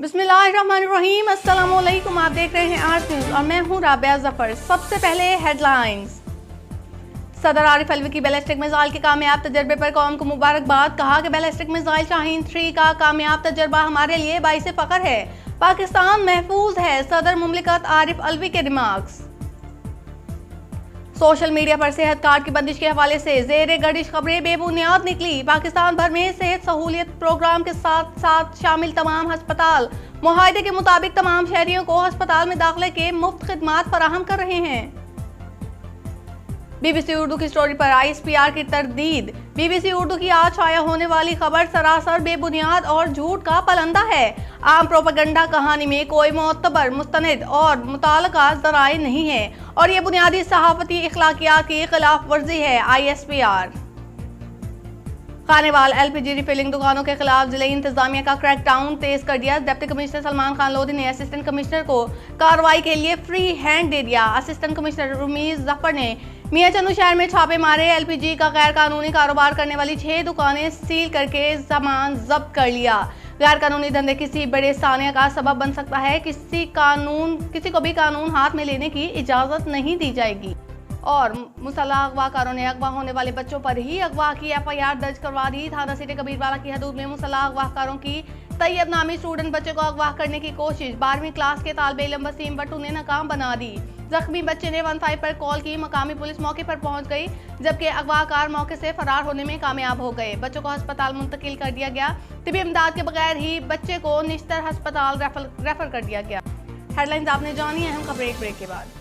बिस्मिल्लाहिर्रहमानिर्रहीम, अस्सलाम वालेकुम। आप देख रहे हैं आर्ट न्यूज़ और मैं हूं राबिया जफर। सबसे पहले हेडलाइंस। सदर आरिफ अलवी की बैलिस्टिक मिसाइल के कामयाब तजर्बे पर कौम को मुबारकबाद। कहा कि बैलिस्टिक मिसाइल शाहीन 3 का कामयाब तजर्बा हमारे लिए बाइस फख्र है। पाकिस्तान महफूज है, सदर मुमलिकत आरिफ अलवी के रिमार्क्स। सोशल मीडिया पर सेहत कार्ड की बंदिश के हवाले से ज़ेरे गर्दिश खबरें बेबुनियाद निकली। पाकिस्तान भर में सेहत सहूलियत प्रोग्राम के साथ साथ शामिल तमाम अस्पताल मुआहदे के मुताबिक तमाम शहरियों को अस्पताल में दाखिले के मुफ्त खिदमात फराहम कर रहे हैं। BBC उर्दू की स्टोरी पर ISPR की तरदीद। BBC उर्दू की आज शाया होने वाली खबर सरासर बेबुनियाद और झूठ का पलंदा है। आम प्रोपेगेंडा कहानी में कोई मोतबर, मुस्तनद और मुताल्लिका ज़राए नहीं है और ये बुनियादी सहाफती इखलाकियात की खिलाफ वर्जी है। ISPR। खानेवाल LPG रिफिलिंग दुकानों के खिलाफ जिले इंतजामिया का क्रैकडाउन तेज कर दिया। डिप्टी कमिश्नर सलमान खान लोधी ने असिस्टेंट कमिश्नर को कार्रवाई के लिए फ्री हैंड दे दिया। असिस्टेंट कमिश्नर रुमीज जफर ने मियां चंदू शहर में छापे मारे। LPG का गैर कानूनी कारोबार करने वाली 6 दुकानें सील करके सामान जब्त कर लिया। गैर कानूनी धंधे किसी बड़े सानिया का सबब बन सकता है। किसी को भी कानून हाथ में लेने की इजाजत नहीं दी जाएगी। और मुसल्लह अगवाकारों ने अगवा होने वाले बच्चों पर ही अगवा की FIR दर्ज करवा दी। थाना सिटी कबीरवाला की हदूद में मुसल्लह अगवाकारों की तैयब नामी स्टूडेंट बच्चे को अगवा करने की कोशिश। 12वीं क्लास के तालिबे इल्म वसीम बट्टू ने नाकाम बना दी। जख्मी बच्चे ने 15 पर कॉल की। मकामी पुलिस मौके पर पहुंच गई जबकि अगवाकार मौके से फरार होने में कामयाब हो गए। बच्चों को अस्पताल मुंतकिल कर दिया गया। तिबी इमदाद के बगैर ही बच्चे को निश्तर अस्पताल रेफर कर दिया गया। हेडलाइंस आपने जानी है, हम खबरें एक ब्रेक के बाद।